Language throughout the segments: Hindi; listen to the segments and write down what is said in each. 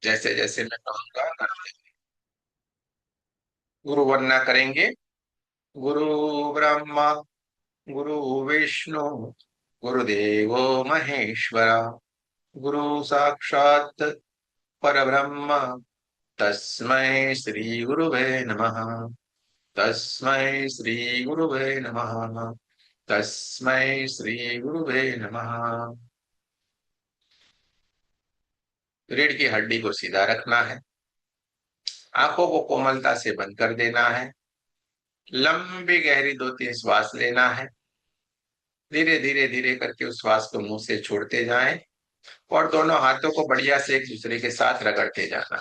जैसे जैसे मैं कहूँगा करते हैं। गुरु वंदना करेंगे। गुरु ब्रह्मा, गुरु विष्णु, गुरुदेवो महेश्वरा, गुरु साक्षात् परब्रह्म, तस्मै श्री गुरुवे नमः। तस्मै श्री गुरुवे नमः। तस्मै श्री गुरुवे नमः। रीढ़ की हड्डी को सीधा रखना है। आंखों को कोमलता से बंद कर देना है। लंबी गहरी 2-3 श्वास लेना है। धीरे धीरे धीरे करके उस श्वास को मुंह से छोड़ते जाएं और दोनों हाथों को बढ़िया से एक दूसरे के साथ रगड़ते जाना।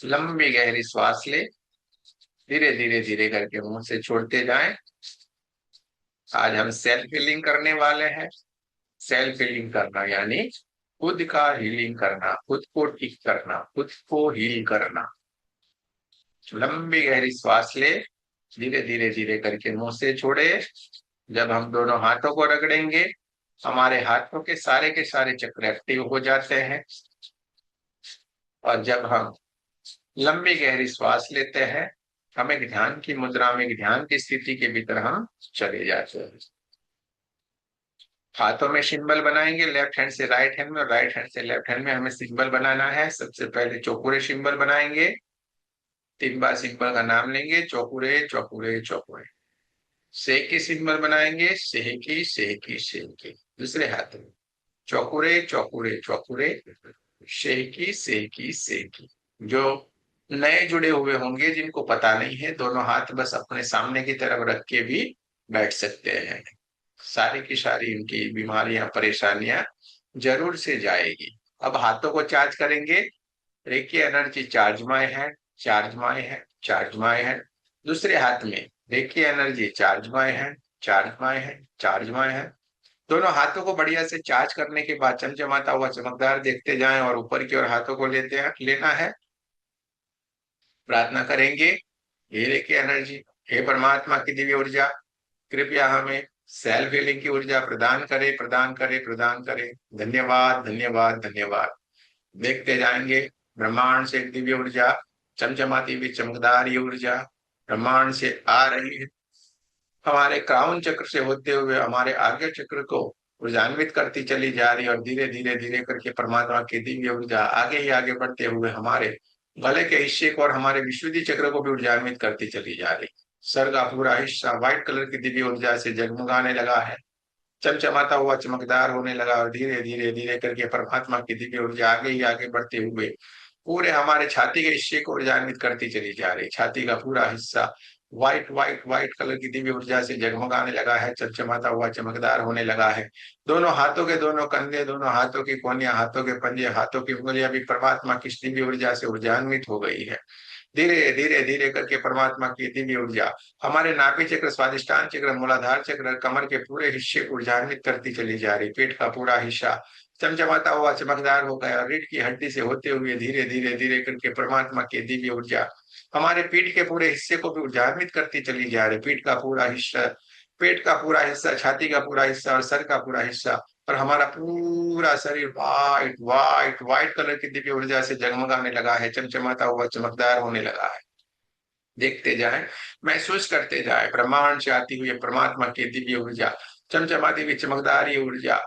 लंबी गहरी श्वास ले, धीरे धीरे धीरे करके मुंह से छोड़ते जाएं। आज हम सेल्फ हीलिंग करने वाले हैं। सेल्फ हीलिंग करना यानी खुद का हीलिंग करना, खुद को ठीक करना, खुद को हील करना। लंबी गहरी श्वास ले, धीरे धीरे धीरे करके मुंह से छोड़े। जब हम दोनों हाथों को रगड़ेंगे, हमारे हाथों के सारे चक्र एक्टिव हो जाते हैं। और जब हम लंबी गहरी श्वास लेते हैं, हम एक ध्यान की मुद्रा में, एक ध्यान की स्थिति के भीतर हम चले जाते हैं। हाथों में सिंबल बनाएंगे, लेफ्ट हैंड से राइट हैंड में और राइट हैंड से लेफ्ट हैंड में हमें सिंबल बनाना है। सबसे पहले चौकुरे सिंबल बनाएंगे। 3 बार सिंबल का नाम लेंगे, चौकुरे चौकुरे चौकुरे। सेकी सिंबल बनाएंगे, सेकी सेकी सेकी। दूसरे हाथ में चौकुरे चौकुरे चौकुरे, शेकी सेकी सेकी। जो नए जुड़े हुए होंगे, जिनको पता नहीं है, दोनों हाथ बस अपने सामने की तरफ रख के भी बैठ सकते हैं। सारी की सारी उनकी बीमारियां, परेशानियां जरूर से जाएगी। अब हाथों को चार्ज करेंगे। Reiki energy charge my hand, charge my hand, charge my hand. दूसरे हाथ में reiki energy charge my hand, charge my hand, charge my hand. दोनों हाथों को बढ़िया से चार्ज करने के बाद चमचमाता हुआ चमकदार देखते जाएं और ऊपर की ओर हाथों को लेना है। प्रार्थना करेंगे, हे रेकी एनर्जी, हे परमात्मा की दिव्य ऊर्जा, कृपया हमें सेल्फ हीलिंग की ऊर्जा प्रदान करे, प्रदान करे, प्रदान करे। धन्यवाद, धन्यवाद, धन्यवाद। देखते जाएंगे, ब्रह्मांड से एक दिव्य ऊर्जा, चमचमाती हुई चमकदार ये ऊर्जा ब्रह्मांड से आ रही है। हमारे क्राउन चक्र से होते हुए हमारे आगे चक्र को ऊर्जान्वित करती चली जा रही है और धीरे धीरे धीरे करके परमात्मा की दिव्य ऊर्जा आगे ही आगे बढ़ते हुए हमारे गले के हिस्से को और हमारे विशुद्धि चक्र को भी ऊर्जान्वित करती चली जा रही। सर का पूरा हिस्सा व्हाइट कलर की दिव्य ऊर्जा से जगमगाने लगा है, चमचमाता हुआ चमकदार होने लगा और धीरे धीरे धीरे करके परमात्मा की दिव्य ऊर्जा आगे ही आगे बढ़ते हुए पूरे हमारे छाती के हिस्से को ऊर्जान्वित करती चली जा रही। छाती का पूरा हिस्सा व्हाइट व्हाइट व्हाइट कलर की दिव्य ऊर्जा से जगमगाने लगा है, चमचमाता हुआ चमकदार होने लगा है। दोनों हाथों के दोनों कंधे, दोनों हाथों की कोहनियां, हाथों के पंजे, हाथों की उंगलियां भी परमात्मा की दिव्य ऊर्जा से ऊर्जान्वित हो गई है। धीरे धीरे धीरे करके परमात्मा की दिव्य ऊर्जा हमारे नाभि चक्र, स्वादिष्टान चक्र, मूलाधार चक्र, कमर के पूरे हिस्से को ऊर्जान्वित करती चली जा रही। पेट का पूरा हिस्सा चमचमाता हुआ चमकदार हो गया और रीढ़ की हड्डी से होते हुए धीरे धीरे धीरे करके परमात्मा की दिव्य ऊर्जा हमारे पीठ के पूरे हिस्से को भी ऊर्जान्वित करती चली जा रही। पीठ का पूरा हिस्सा, पेट का पूरा हिस्सा, छाती का पूरा हिस्सा और सर का पूरा हिस्सा और हमारा पूरा शरीर व्हाइट व्हाइट व्हाइट कलर की दिव्य ऊर्जा से जगमगाने लगा है, चमचमाता हुआ चमकदार होने लगा है। देखते जाएं, महसूस करते जाएं, ब्रह्मांड से आती हुई परमात्मा की दिव्य ऊर्जा, चमचमाती हुई चमकदार ये ऊर्जा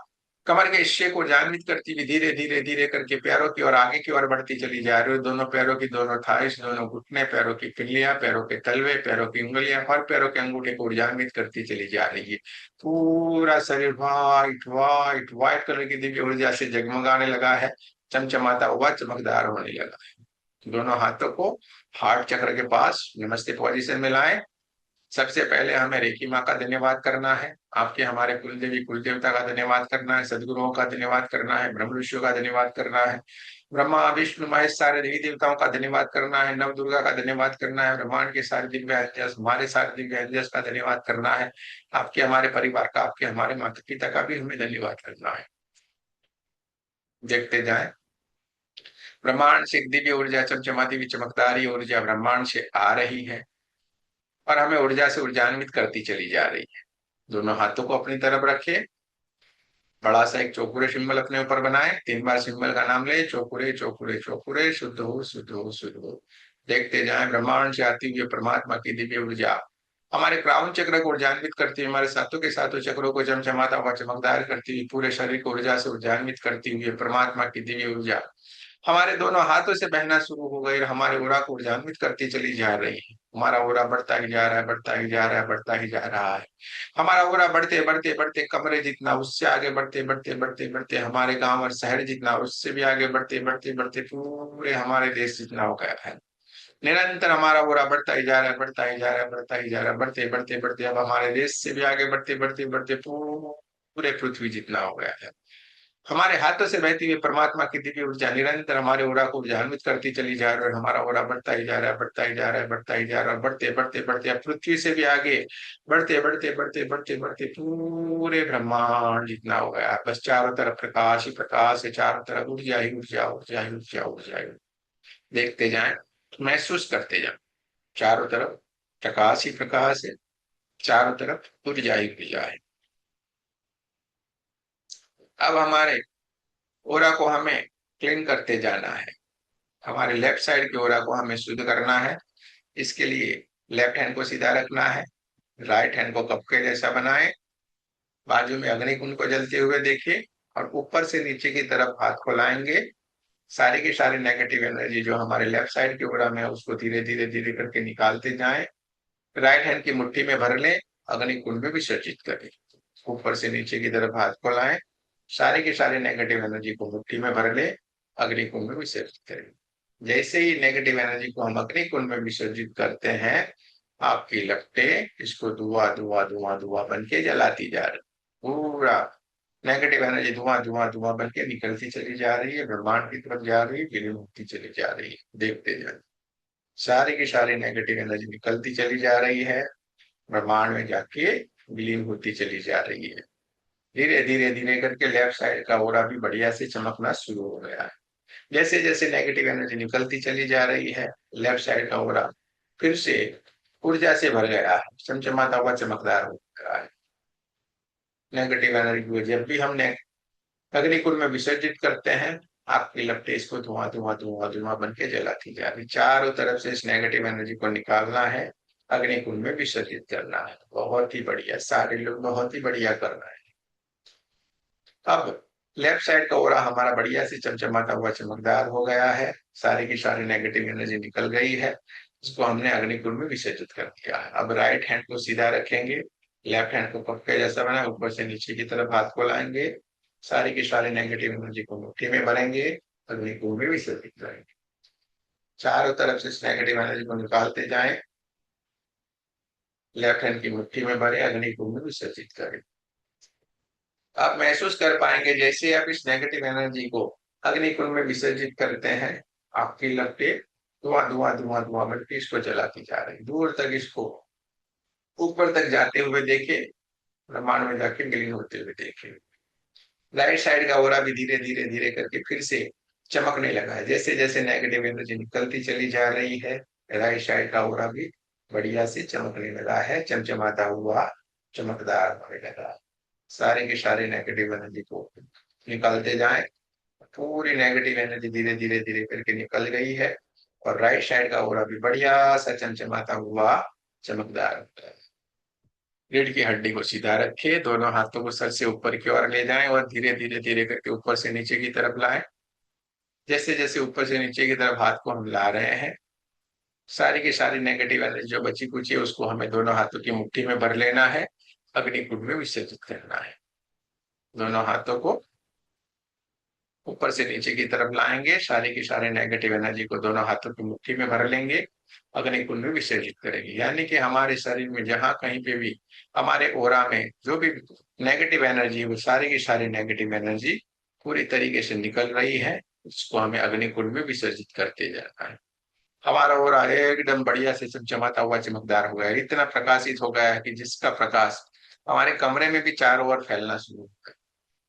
कमर के हिस्से को जागृत करती हुई धीरे धीरे धीरे करके पैरों की ओर आगे की ओर बढ़ती चली जा रही है। दोनों पैरों की दोनों थाइस, दोनों घुटने, पैरों की पिल्लियां, पैरों के तलवे, पैरों की उंगलियां और पैरों के अंगूठे को जागृत करती चली जा रही है। पूरा शरीर व्हाइट व्हाइट व्हाइट कलर की दिव्य ऊर्जा से जगमगाने लगा है, चमचमाता हुआ चमकदार होने लगा है। दोनों हाथों को हार्ट चक्र के पास नमस्ते पोजीशन में लाएं। सबसे पहले हमें रेकी माँ का धन्यवाद करना है, आपके हमारे कुल देवी कुल देवता का धन्यवाद करना है, सदगुरुओं का धन्यवाद करना है, ब्रह्म ऋषियों का धन्यवाद करना है, ब्रह्मा विष्णु महेश सारे देवी देवताओं का धन्यवाद करना है, नव दुर्गा का धन्यवाद करना है, ब्रह्मांड के सारे दिव्य एंजल्स, हमारे सारे दिव्य एंजल्स का धन्यवाद करना है, आपके हमारे परिवार का, आपके हमारे माता पिता का भी हमें धन्यवाद करना है। देखते जाए, ब्रह्मांड से एक दिव्य ऊर्जा, चमचमाती हुई चमकदारी ऊर्जा ब्रह्मांड से आ रही है और हमें ऊर्जा से ऊर्जान्वित करती चली जा रही है। दोनों हाथों को अपनी तरफ रखें। बड़ा सा एक चौकुरे सिंबल अपने ऊपर बनाए, 3 बार सिंबल का नाम ले, चौकुरे चौकुरे चौकुरे, शुद्ध हो शुद्ध हो शुद्ध हो। देखते जाएं ब्रह्मांड से आती हुई परमात्मा की दिव्य ऊर्जा हमारे क्राउन चक्र को ऊर्जान्वित करती हुई, हमारे सातों के सातों चक्रों को चमचमाता हुआ चमकदार करती हुई, पूरे शरीर को ऊर्जा से ऊर्जान्वित करती हुई परमात्मा की दिव्य ऊर्जा हमारे दोनों हाथों से बहना शुरू हो गई और हमारे ओरा को ऊर्जान्वित करती चली जा रही है। हमारा ओरा बढ़ता ही जा रहा है, बढ़ता ही जा रहा है, बढ़ता ही जा रहा है। हमारा ओरा बढ़ते बढ़ते बढ़ते कमरे जितना, उससे आगे बढ़ते बढ़ते बढ़ते बढ़ते हमारे गांव और शहर जितना, उससे भी आगे बढ़ते बढ़ते बढ़ते पूरे हमारे देश जितना हो गया है। निरंतर हमारा ओरा बढ़ता ही जा रहा है, बढ़ता ही जा रहा है, बढ़ता ही जा रहा है, बढ़ते बढ़ते बढ़ते अब हमारे देश से भी आगे बढ़ते बढ़ते बढ़ते पूरे पृथ्वी जितना हो गया है। हमारे हाथों से बहती हुई परमात्मा की दिव्य ऊर्जा निरंतर हमारे ओरा को ऊर्जान्वित करती चली जा रही है और हमारा ओरा बढ़ता ही जा रहा है, बढ़ता ही जा रहा है, बढ़ता ही जा रहा है, बढ़ते बढ़ते बढ़ते अब पृथ्वी से भी आगे बढ़ते बढ़ते बढ़ते बढ़ते बढ़ते पूरे ब्रह्मांड जितना हो गया है। बस चारों तरफ प्रकाश ही प्रकाश है, चारों तरफ ऊर्जा ही ऊर्जा, ऊर्जा ही ऊर्जा, ऊर्जा ही। देखते जाएं, महसूस करते जाएं, चारों तरफ प्रकाश ही प्रकाश है, चारों तरफ ऊर्जा ही ऊर्जा है। अब हमारे ओरा को हमें क्लीन करते जाना है, हमारे लेफ्ट साइड की ओरा को हमें शुद्ध करना है। इसके लिए लेफ्ट हैंड को सीधा रखना है, राइट हैंड को कप के जैसा बनाएं, बाजू में अग्नि कुंड को जलते हुए देखिए और ऊपर से नीचे की तरफ हाथ को लाएंगे। सारी की सारी नेगेटिव एनर्जी जो हमारे लेफ्ट साइड की ओरा में है उसको धीरे धीरे धीरे करके निकालते जाएं। राइट हैंड की मुट्ठी में भर लें, अग्नि कुंड में विसर्जित करें। ऊपर से नीचे की तरफ हाथ को लाएं, सारी की सारी नेगेटिव एनर्जी को मुट्ठी में भर लें, अग्नि कुंड में विसर्जित करें। जैसे ही नेगेटिव एनर्जी को हम अग्नि कुंड में विसर्जित करते हैं, आपकी लपटें इसको धुआं धुआं धुआं धुआं बन के जलाती जा रही, पूरा नेगेटिव एनर्जी धुआं धुआं धुआं बन के निकलती चली जा रही है, ब्रह्मांड की तरफ जा रही है, विलीन होती चली जा रही है। देखते जाए, सारी की सारी नेगेटिव एनर्जी निकलती चली जा रही है, ब्रह्मांड में जाके विलीन होती चली जा रही है। धीरे धीरे धीरे करके लेफ्ट साइड का ओरा भी बढ़िया से चमकना शुरू हो गया है। जैसे जैसे नेगेटिव एनर्जी निकलती चली जा रही है, लेफ्ट साइड का ओरा फिर से ऊर्जा से भर गया है, चमचमाता हुआ चमकदार हो गया है। नेगेटिव एनर्जी को जब भी हमने अग्निकुंड में विसर्जित करते हैं, आपकी लपटें इसको धुआं धुआं धुआं धुआं बन के जलाती जा रही। चारों तरफ से इस नेगेटिव एनर्जी को निकालना है, अग्निकुंड में विसर्जित करना है। बहुत ही बढ़िया, सारे लोग बहुत ही बढ़िया कर रहे हैं। अब लेफ्ट साइड का ओरा हमारा बढ़िया से चमचमाता हुआ चमकदार हो गया है, सारी की सारी नेगेटिव एनर्जी निकल गई है, इसको हमने अग्निकुंड में विसर्जित कर दिया है। अब राइट हैंड को सीधा रखेंगे, लेफ्ट हैंड को पक्के जैसा बना, ऊपर से नीचे की तरफ हाथ को लाएंगे, सारी की सारी नेगेटिव एनर्जी को मुट्ठी में भरेंगे, अग्निकुंड में विसर्जित करेंगे। चारों तरफ से इस नेगेटिव एनर्जी को निकालते जाएं, लेफ्ट हैंड की मुट्ठी में भरे, अग्निकुंड में विसर्जित करें। आप महसूस कर पाएंगे जैसे आप इस नेगेटिव एनर्जी को अग्निकुंड में विसर्जित करते हैं, आपकी लपटें धुआं धुआं धुआं धुआं बन के इसको जलाती जा रही, दूर तक इसको ऊपर तक जाते हुए देखे, ब्रह्मांड में जाके विलीन होते हुए देखे। राइट साइड का ओरा भी धीरे धीरे धीरे करके फिर से चमकने लगा है। जैसे जैसे नेगेटिव एनर्जी निकलती चली जा रही है, राइट साइड का ओरा भी बढ़िया से चमकने लगा है, चमचमाता हुआ चमकदार होने लगा। सारे के सारे नेगेटिव एनर्जी को निकालते जाएं, पूरी नेगेटिव एनर्जी धीरे धीरे धीरे करके निकल गई है और राइट साइड का ओरा भी बढ़िया सा चमचमाता हुआ चमकदार होता है। रीढ़ की हड्डी को सीधा रखे, दोनों हाथों को सर से ऊपर की ओर ले जाएं और धीरे धीरे धीरे करके ऊपर से नीचे की तरफ लाएं। जैसे जैसे ऊपर से नीचे की तरफ हाथ को हम ला रहे हैं, सारी की सारी नेगेटिव एनर्जी जो बची कुची है उसको हमें दोनों हाथों की मुट्ठी में भर लेना है, अग्निकुंड में विसर्जित करना है। दोनों हाथों को ऊपर से नीचे की तरफ लाएंगे, सारी की सारी नेगेटिव एनर्जी को दोनों हाथों की मुट्ठी में भर लेंगे, अग्निकुंड में विसर्जित करेंगे। यानी कि हमारे शरीर में जहां कहीं पे भी हमारे ओरा में जो भी नेगेटिव एनर्जी है, वो सारी की सारी नेगेटिव एनर्जी पूरी तरीके से निकल रही है, उसको हमें अग्निकुंड में विसर्जित करते जाना है। हमारा ओरा एकदम बढ़िया से चमचमाता हुआ चमकदार हो गया है, इतना प्रकाशित हो गया है कि जिसका प्रकाश हमारे कमरे में भी चारों ओर फैलना शुरू हो गया।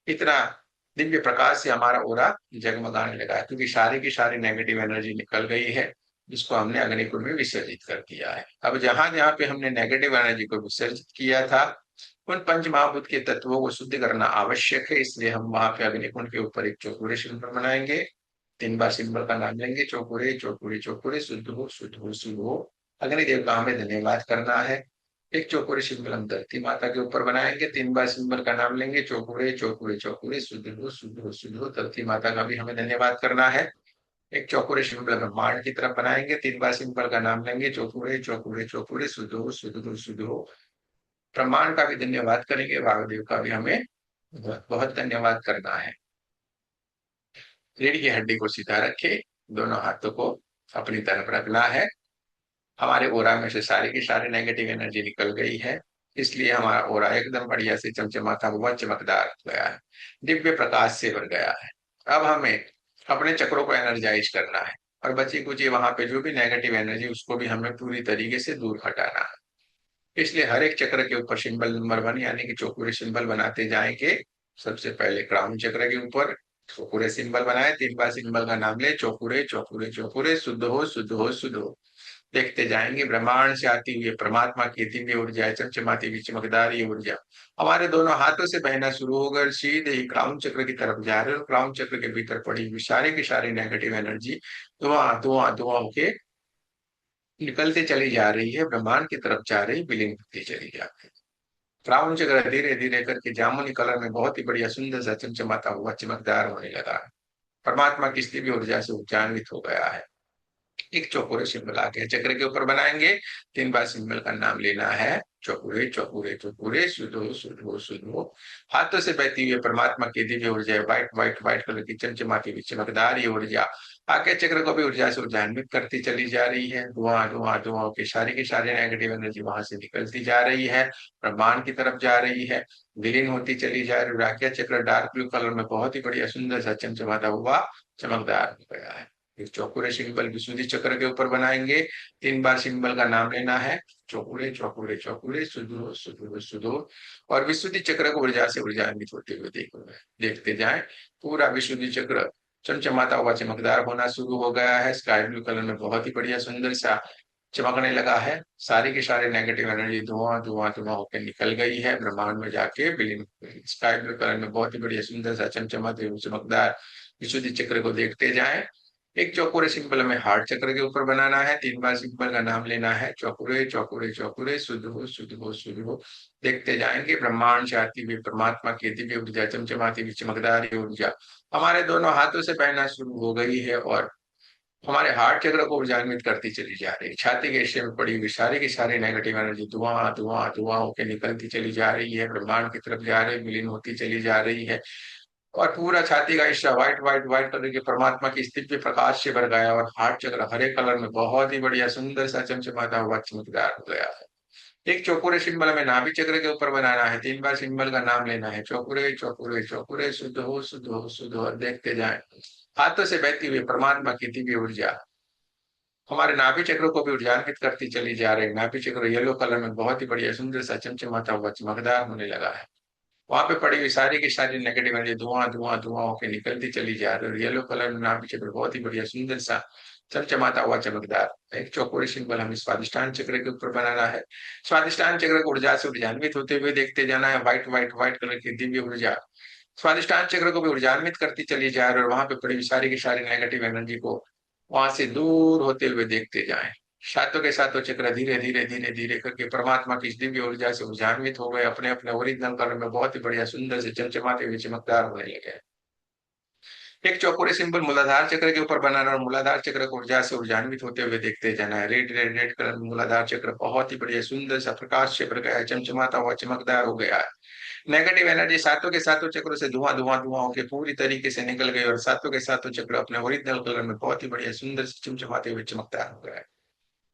इतना दिव्य प्रकाश से हमारा ओरा जगमगाने लगा है, क्योंकि सारी की सारी नेगेटिव एनर्जी निकल गई है, जिसको हमने अग्निकुंड में विसर्जित कर दिया है। अब जहां जहां पे हमने नेगेटिव एनर्जी को विसर्जित किया था, उन पंच महाभूत के तत्वों को शुद्ध करना आवश्यक है, इसलिए हम वहां पे अग्निकुंड के ऊपर एक चौकोरे सिंबल बनाएंगे। 3 बार सिंबल का नाम लेंगे, चौकोरे चौकोरे चौकोरे, शुद्ध हो शुद्ध हो शुद्ध हो। अग्निदेव का हमें धन्यवाद करना है। एक चौकोरे सिंबल हम धरती माता के ऊपर बनाएंगे, 3 बार सिंबल का नाम लेंगे, चौकोरे चौकोरे चौकोरे, शुद्ध हो शुद्ध हो शुद्ध हो। धरती माता का भी हमें धन्यवाद करना है। एक चौकोरे सिंबल ब्रह्मांड की तरफ बनाएंगे, 3 बार सिंबल का नाम लेंगे, चौकोरे चौकोरे चौकोरे, शुद्ध हो शुद्ध हो शुद्ध हो। ब्रह्मांड का भी धन्यवाद करेंगे, वायुदेव का भी हमें बहुत बहुत धन्यवाद करना है। रीढ़ की हड्डी को सीधा रखे, दोनों हाथों को अपनी तरफ रखना है। हमारे ओरा में से सारी की सारी नेगेटिव एनर्जी निकल गई है, इसलिए हमारा ओरा एकदम बढ़िया से चमचमाता हुआ चमकदार हो गया है, दिव्य प्रकाश से भर गया है। अब हमें अपने चक्रों को एनर्जाइज करना है, और बची कुची वहां पे जो भी नेगेटिव एनर्जी उसको भी हमें पूरी तरीके से दूर हटाना है। इसलिए हर एक चक्र के ऊपर सिंबल नंबर 1 यानी कि चौकोरे सिंबल बनाते जाएंगे। सबसे पहले क्राउन चक्र के ऊपर चौकोरे सिंबल बनाए, 3 बार सिंबल का नाम ले, चौकोरे चौकोरे चौकोरे, शुद्ध हो शुद्ध हो शुद्ध हो। देखते जाएंगे ब्रह्मांड से आती हुई परमात्मा की दिव्य ऊर्जा, चमचमाती हुई चमकदार ये ऊर्जा हमारे दोनों हाथों से बहना शुरू होकर सीधे ही क्राउन चक्र की तरफ जा रहे हो। क्राउन चक्र के भीतर पड़ी हुई सारी की सारी नेगेटिव एनर्जी धुआं धुआं धुआं होके निकलते चली जा रही है, ब्रह्मांड की तरफ जा रही, विलीन होती चली जा रही है। क्राउन चक्र धीरे धीरे करके जामुनी कलर में बहुत ही बढ़िया सुंदर सा चमचमाता हुआ चमकदार होने लगा है। परमात्मा की दिव्य ऊर्जा से ऊर्जान्वित हो गया है। एक चौकोरे सिंबल आगे चक्र के ऊपर बनाएंगे, 3 बार सिंबल का नाम लेना है, चौकोरे चौकोरे चौकोरे, शुद्ध हो शुद्ध हो शुद्ध हो। हाथों से बहती हुई परमात्मा की दिव्य ऊर्जा, व्हाइट व्हाइट व्हाइट कलर की चमचमाती हुई चमकदार ये ऊर्जा आगे चक्र को भी ऊर्जा से ऊर्जान्वित करती चली जा रही है। धुआं धुआं धुआं की सारी नेगेटिव एनर्जी वहां से निकलती जा रही है, ब्रह्मांड की तरफ जा रही है, विलीन होती चली जा रही है। राख्या चक्र डार्क ब्लू कलर में बहुत ही बढ़िया सुंदर सा चमचमाता हुआ चमकदार हो गया है। एक चौकोरे सिंबल विशुद्धि चक्र के ऊपर बनाएंगे, 3 बार सिंबल का नाम लेना है, चौकोरे चौकोरे चौकोरे, शुद्ध हो शुद्ध हो शुद्ध हो। और विशुद्धि चक्र को ऊर्जा से ऊर्जान्वित होते हुए देखते जाएं। पूरा विशुद्धि चक्र चमचमाता हुआ चमकदार होना शुरू हो गया है, स्काई ब्लू कलर में बहुत ही बढ़िया सुंदर सा चमकने लगा है। सारी की सारी नेगेटिव एनर्जी धुआं धुआं धुआं होकर निकल गई है, ब्रह्मांड में जाके विलीन हो गई। स्काई ब्लू कलर में बहुत ही बढ़िया सुंदर सा चमचमाते हुए चमकदार विशुद्धि चक्र को देखते जाएं। एक चौकोरे सिंबल में हार्ट चक्र के ऊपर बनाना है, 3 बार सिंबल का नाम लेना है, चौकोरे चौकोरे चौकोरे, शुद्ध हो शुद्ध हो शुद्ध हो। देखते जाएंगे ब्रह्मांड से आती हुई परमात्मा की दिव्य ऊर्जा, चमचमाती हुई चमकदार ऊर्जा हमारे दोनों हाथों से बहना शुरू हो गई है, और हमारे हार्ट चक्र को ऊर्जान्वित करती चली जा रही है। छाती के हिस्से में पड़ी हुई सारी की सारी नेगेटिव एनर्जी धुआं धुआं धुआं होकर निकलती चली जा रही है, ब्रह्मांड की तरफ जा रही, विलीन होती चली जा रही है। और पूरा छाती का हिस्सा व्हाइट व्हाइट व्हाइट कलर के परमात्मा की दिव्य प्रकाश से भर गया, और हार्ट चक्र हरे कलर में बहुत ही बढ़िया सुंदर सा चमचमाता हुआ चमकदार हो गया है। एक चौकोरे सिंबल में नाभि चक्र के ऊपर बनाना है, 3 बार सिंबल का नाम लेना है, चौकोरे चौकोरे चौकोरे, शुद्ध हो शुद्ध हो शुद्ध हो। देखते जाएं हाथों से बहती हुई परमात्मा की दिव्य ऊर्जा हमारे नाभि चक्र को भी ऊर्जान्वित करती चली जा रही है। नाभि चक्र येलो कलर में बहुत ही बढ़िया सुंदर सा चमचमाता हुआ चमकदार होने लगा है। वहां पे पड़ी हुई सारी की सारी नेगेटिव एनर्जी धुआं धुआं धुआं होकर निकलती चली जा रही है। येलो कलर में नाभि चक्र बहुत ही बढ़िया सुंदर सा चमचमाता हुआ चमकदार। एक चौकोरे सिंबल हमें स्वादिष्टान चक्र के ऊपर बनाना है, स्वादिष्टान चक्र को ऊर्जा से ऊर्जान्वित होते हुए देखते जाना है। व्हाइट व्हाइट व्हाइट कलर की दिव्य ऊर्जा स्वादिष्टान चक्र को भी ऊर्जान्वित करती चली जा रही है, और वहां पे पड़ी हुई सारी की सारी नेगेटिव एनर्जी को वहां से दूर होते हुए देखते जाएं। सातों के सातों चक्र धीरे धीरे धीरे धीरे करके परमात्मा की इस दिव्य ऊर्जा से ऊर्जान्वित हो गए, अपने अपने ओरिजिनल कलर में बहुत ही बढ़िया सुंदर से चमचमाते हुए चमकदार होने लगे। एक चौकोरे सिंबल मूलाधार चक्र के ऊपर बनाना, और मूलाधार चक्र को ऊर्जा से ऊर्जान्वित होते हुए देखते जाना है। रेड रेड रेड कलर में मूलाधार चक्र बहुत ही बढ़िया सुंदर सा प्रकाश से भर गया है, चमचमाता हुआ चमकदार हो गया है। नेगेटिव एनर्जी सातों के सातों चक्रों से धुआं धुआं धुआं होकर पूरी तरीके से निकल गई, और सातों के सातों चक्र अपने ओरिजिनल कलर में बहुत ही बढ़िया सुंदर से चमचमाते हुए चमकदार हो गया है।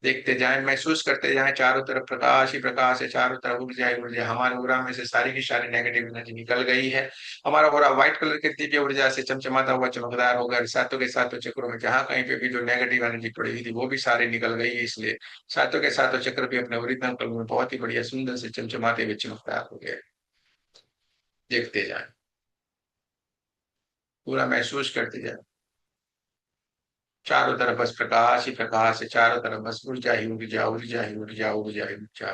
देखते जाएं, महसूस करते जाएं, चारों तरफ प्रकाश ही प्रकाश है, चारों तरफ ऊर्जा ही ऊर्जा। हमारे उरा में से सारी की सारी नेगेटिव एनर्जी निकल गई है। हमारा उरा व्हाइट कलर की दिव्य ऊर्जा से चमचमाता हुआ चमकदार हो गया। सातों के सातों चक्रों में जहां कहीं पे भी जो नेगेटिव एनर्जी पड़ी हुई थी वो भी सारी निकल गई है, इसलिए सातों के सातों चक्र भी अपने ओरिजिनल कलर में बहुत ही बढ़िया सुंदर से चमचमाते हुए चमकदार हो गए। देखते जाएं, पूरा महसूस करते जाएं, चारों तरफ बस प्रकाश ही प्रकाश है, चारों तरफ बस ऊर्जा ही ऊर्जा ऊर्जा ही ऊर्जा ऊर्जा ही ऊर्जा।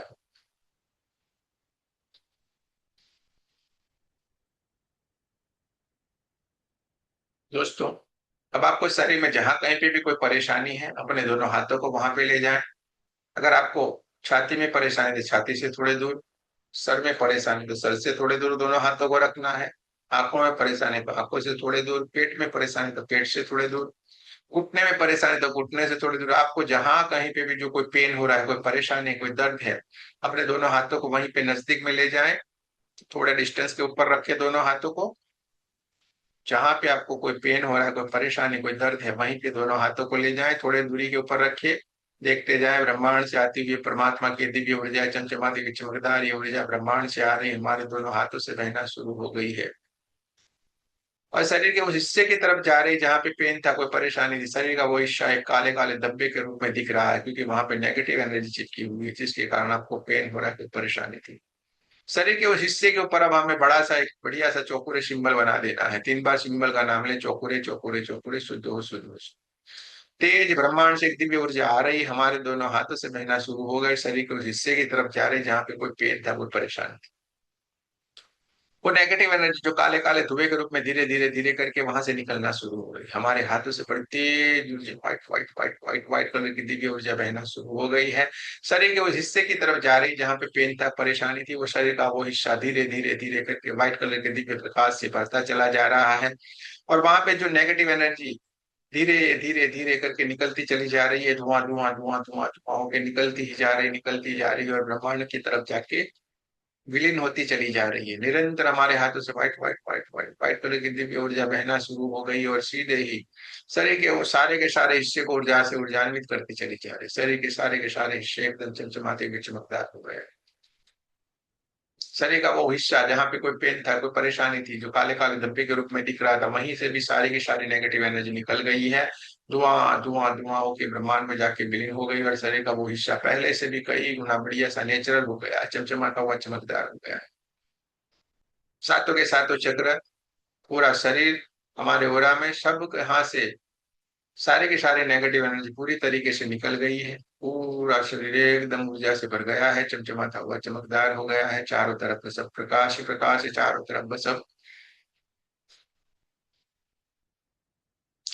दोस्तों, अब आपको शरीर में जहां कहीं पे भी कोई परेशानी है, अपने दोनों हाथों को वहां पे ले जाएं। अगर आपको छाती में परेशानी है तो छाती से थोड़े दूर, सर में परेशानी तो सर से थोड़े दूर दोनों हाथों को रखना है। आंखों में परेशानी तो आंखों से थोड़े दूर, पेट में परेशानी तो पेट से थोड़े दूर, घुटने में परेशानी तो घुटने से थोड़ी दूर। आपको जहां कहीं पे भी जो कोई पेन हो रहा है, कोई परेशानी, कोई दर्द है, अपने दोनों हाथों को वहीं पे नजदीक में ले जाएं। थोड़े डिस्टेंस के ऊपर रखे दोनों हाथों को। जहां पे आपको कोई पेन हो रहा है, कोई परेशानी, कोई दर्द है, वहीं पे दोनों हाथों को ले जाएं, थोड़े दूरी के ऊपर रखिए। देखते जाएं, ब्रह्मांड से आती हुई परमात्मा की दिव्य ऊर्जा, चमचमाती की चमकदार ये ऊर्जा ब्रह्मांड से आ रही, हमारे दोनों हाथों से बहना शुरू हो गई है और शरीर के उस हिस्से की तरफ जा रही जहां पे पेन था, कोई परेशानी थी। शरीर का वो हिस्सा एक काले काले धब्बे के रूप में दिख रहा है, क्योंकि वहां पे नेगेटिव एनर्जी चिपकी हुई है, जिसके कारण आपको पेन हो रहा है, कोई परेशानी थी। शरीर के उस हिस्से के ऊपर अब हमें बड़ा सा एक बढ़िया सा चौकुरे सिंबल बना देना है। 3 बार सिंबल का नाम ले, चौकुरे चौकुरे चौकुरे, शुद्ध हो शुद्ध हो। तेज ब्रह्मांड से एक दिव्य ऊर्जा आ रही, हमारे दोनों हाथों से बहना शुरू हो गए, शरीर के उस हिस्से की तरफ जा रही जहां पे कोई पेन था, कोई परेशानी थी। वो नेगेटिव एनर्जी जो काले काले धुएं के रूप में धीरे धीरे धीरे करके वहां से निकलना शुरू हो गई। हमारे हाथों से बड़ी तेज ऊर्जा, white white white white white colour की दिव्य ऊर्जा बहना शुरू हो गई है। शरीर के उस हिस्से की तरफ जा रही जहां पे पेन था, परेशानी थी, वो शरीर का वो हिस्सा धीरे धीरे धीरे करके व्हाइट कलर के दिव्य प्रकाश से भरता चला जा रहा है। और वहां पे जो नेगेटिव एनर्जी धीरे धीरे धीरे करके निकलती चली जा रही है, धुआं धुआं धुआं धुआं धुआं होकर निकलती ही जा रही, निकलती जा रही है और ब्रह्मांड की तरफ जाके विलीन होती चली जा रही है। निरंतर हमारे हाथों से white white white white white colour की दिव्य ऊर्जा बहना शुरू हो गई और सीधे ही शरीर के वो सारे के सारे हिस्से को ऊर्जा से ऊर्जान्वित करती चली जा रही। शरीर के सारे हिस्से एकदम चमचमाते हुए चमकदार हो गए। शरीर का वो हिस्सा जहाँ पे कोई पेन था, कोई परेशानी थी, जो काले काले धब्बे के रूप में दिख रहा था, वहीं से भी सारी की सारी नेगेटिव एनर्जी निकल गई है। धुआं धुआं धुआं होकर ब्रह्मांड में जाके विलीन हो गई और शरीर का वो हिस्सा पहले से भी कई गुना बढ़िया सा नेचुरल हो गया, चमचमाता हुआ चमकदार हो गया है। सातों के सातों चक्र, पूरा शरीर, हमारे ओरा में सब यहाँ से सारे के सारे नेगेटिव एनर्जी पूरी तरीके से निकल गई है। पूरा शरीर एकदम ऊर्जा से भर गया है, चमचमाता हुआ चमकदार हो गया है। चारों तरफ से सब प्रकाश ही प्रकाश है, चारों तरफ बस सब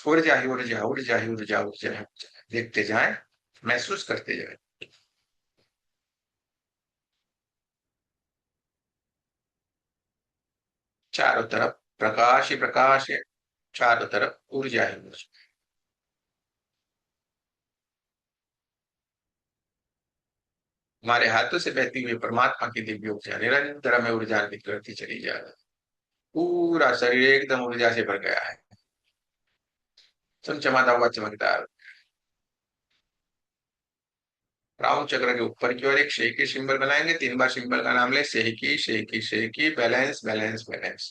ऊर्जा ही ऊर्जा, ऊर्जा ही ऊर्जा, ऊर्जा ही ऊर्जा। देखते जाएं, महसूस करते जाएं। चारों तरफ प्रकाश ही प्रकाश है, चारों तरफ ऊर्जा ही ऊर्जा। हमारे हाथों से बहती हुई परमात्मा की दिव्य ऊर्जा निरंतर हमें ऊर्जान्वित करती चली जा रही है। पूरा शरीर एकदम ऊर्जा से भर गया है, चमचमाता हुआ चमकदार। राउंड चक्र के ऊपर की ओर एक शेकी सिंबल बनाएंगे। 3 बार सिंबल का नाम ले, shaky shaky shaky, balance balance balance.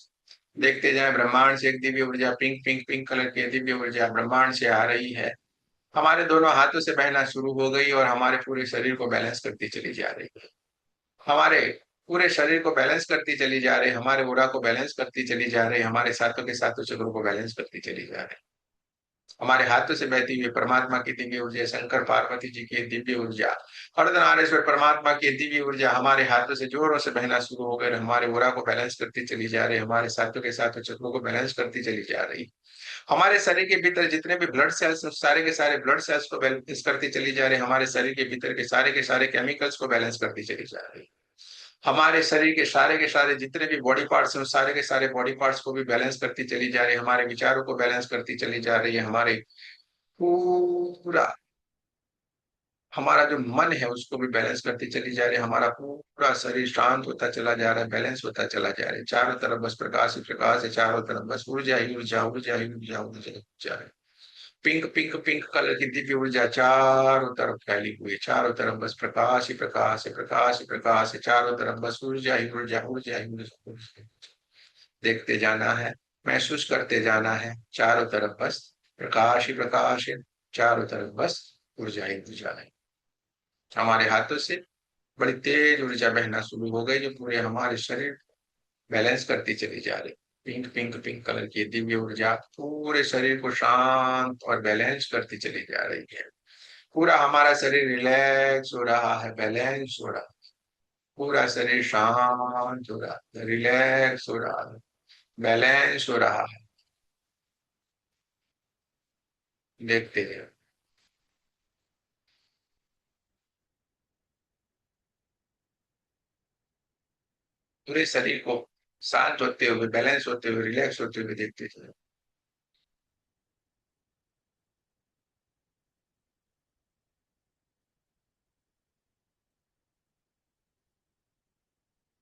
देखते जाएं, ब्रह्मांड से एक दिव्य ऊर्जा, पिंक पिंक पिंक कलर की दिव्य ऊर्जा ब्रह्मांड से आ रही है, हमारे दोनों हाथों से बहना शुरू हो गई और हमारे पूरे शरीर को बैलेंस करती चली जा रही है। हमारे पूरे शरीर को बैलेंस करती चली जा रही, हमारे उरा को बैलेंस करती चली जा रही, हमारे सातों के सातों चक्रों को बैलेंस करती चली जा रही। हमारे हाथों से बहती हुई परमात्मा की दिव्य ऊर्जा, शंकर पार्वती जी की दिव्य ऊर्जा, अर्धनारीश्वर परमात्मा की दिव्य ऊर्जा हमारे हाथों से जोरों से बहना शुरू हो गई, हमारे उरा को बैलेंस करती चली जा रही, हमारे सातों के सातों चक्रों को बैलेंस करती चली जा रही। हमारे शरीर के भीतर जितने भी ब्लड सेल्स, सारे के सारे ब्लड सेल्स को बैलेंस करती चली जा रही, हमारे शरीर के भीतर के सारे केमिकल्स को बैलेंस करती चली जा रही। हमारे शरीर के सारे जितने भी बॉडी पार्ट्स हैं, उस सारे के सारे बॉडी पार्ट्स को भी बैलेंस करती चली जा रही है, हमारे विचारों को बैलेंस करती चली जा रही है। हमारे पूरा हमारा जो मन है उसको भी बैलेंस करती चली जा रही है, हमारा पूरा शरीर शांत होता चला जा रहा है, बैलेंस होता चला जा रहा है। चारों तरफ बस प्रकाश ही प्रकाश है, चारों तरफ बस ऊर्जा ही ऊर्जा, ऊर्जा ही ऊर्जा, ऊर्जा ही ऊर्जा है। पिंक पिंक पिंक कलर की दिव्य ऊर्जा चारों तरफ फैली हुई है, चारों तरफ बस प्रकाश ही प्रकाश है, प्रकाश ही प्रकाश है, चारों तरफ बस ऊर्जा ही ऊर्जा, ऊर्जा ही ऊर्जा, ऊर्जा ही ऊर्जा। देखते जाना है, महसूस करते जाना है, चारों तरफ बस प्रकाश ही प्रकाश है, चारों तरफ बस ऊर्जा ही ऊर्जा है। हमारे हाथों से बड़ी तेज ऊर्जा बहना शुरू हो गई, जो पूरे हमारे शरीर बैलेंस करती चली जा रही। पिंक पिंक पिंक कलर की दिव्य ऊर्जा पूरे शरीर को शांत और बैलेंस करती चली जा रही है। पूरा हमारा शरीर रिलैक्स हो रहा है, बैलेंस हो रहा है, पूरा शरीर शांत हो रहा है, रिलैक्स हो रहा है, बैलेंस हो रहा है। देखते रहो। पूरे शरीर को शांत होते हुए, बैलेंस होते हुए, रिलैक्स होते हुए देखते रहो।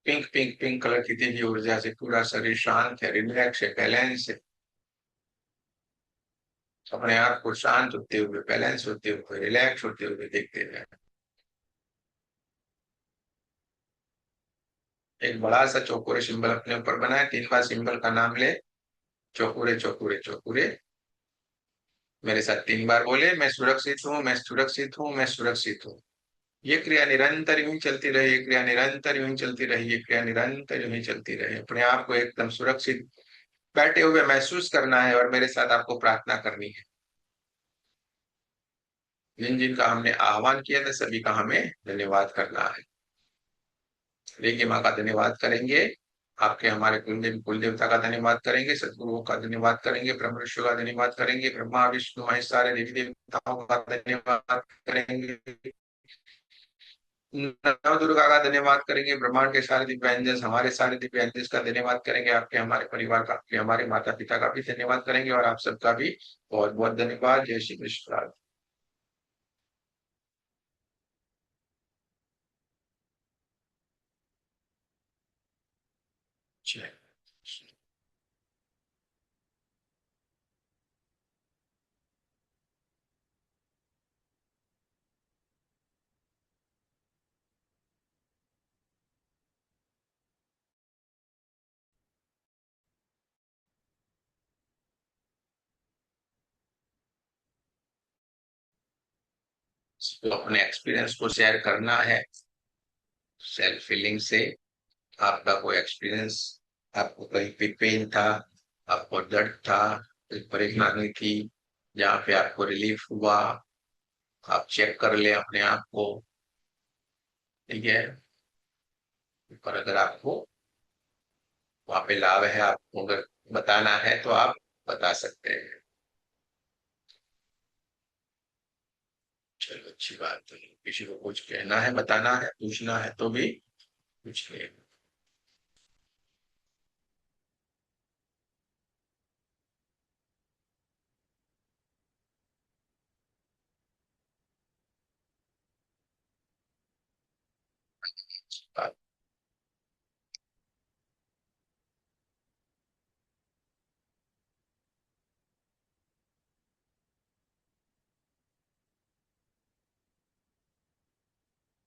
पिंक पिंक पिंक कलर की दिव्य ऊर्जा से पूरा शरीर शांत है, रिलैक्स है, बैलेंस है। अपने आप को शांत होते हुए, बैलेंस होते हुए, रिलैक्स होते हुए देखते रहे। एक बड़ा सा चौकोरे सिंबल अपने ऊपर बनाए, 3 बार सिंबल का नाम ले। चौकुरे चौकुरे चौकुरे। मेरे साथ 3 बार बोले, मैं सुरक्षित हूँ, मैं सुरक्षित हूँ, मैं सुरक्षित हूँ। ये क्रिया निरंतर यूं ही चलती रहे, ये क्रिया निरंतर यूं ही चलती रही, ये क्रिया निरंतर यूं ही चलती रहे। अपने आप को एकदम सुरक्षित बैठे हुए महसूस करना है और मेरे साथ आपको प्रार्थना करनी है। जिन जिन का हमने आह्वान किया था सभी का हमें धन्यवाद करना है। रेगी माँ का धन्यवाद करेंगे, आपके हमारे कुल देवता का धन्यवाद करेंगे, सदगुरुओं का धन्यवाद करेंगे, ब्रह्म ऋषियों का धन्यवाद करेंगे, ब्रह्मा विष्णु महेश सारे देवी देवताओं का धन्यवाद करेंगे, नव दुर्गा का धन्यवाद करेंगे, ब्रह्मांड के सारे दिव्य एंजल्स, हमारे सारे दिव्य एंजल्स का धन्यवाद करेंगे, आपके हमारे परिवार का, आपके हमारे माता पिता का भी धन्यवाद करेंगे और आप सबका भी बहुत बहुत धन्यवाद। जय श्री कृष्ण। जय। तो अपने एक्सपीरियंस को शेयर करना है, सेल्फ फीलिंग से। आपका कोई एक्सपीरियंस, आपको कहीं पे पेन था, आपको दर्द था, कोई परेशानी थी, जहाँ पे आपको रिलीफ हुआ, आप चेक कर ले अपने आप को। ठीक है। पर अगर आपको वहां पे लाभ है, आपको अगर बताना है तो आप बता सकते हैं। चलो अच्छी बात है। किसी को कुछ कहना है, बताना है, पूछना है तो भी पूछिए।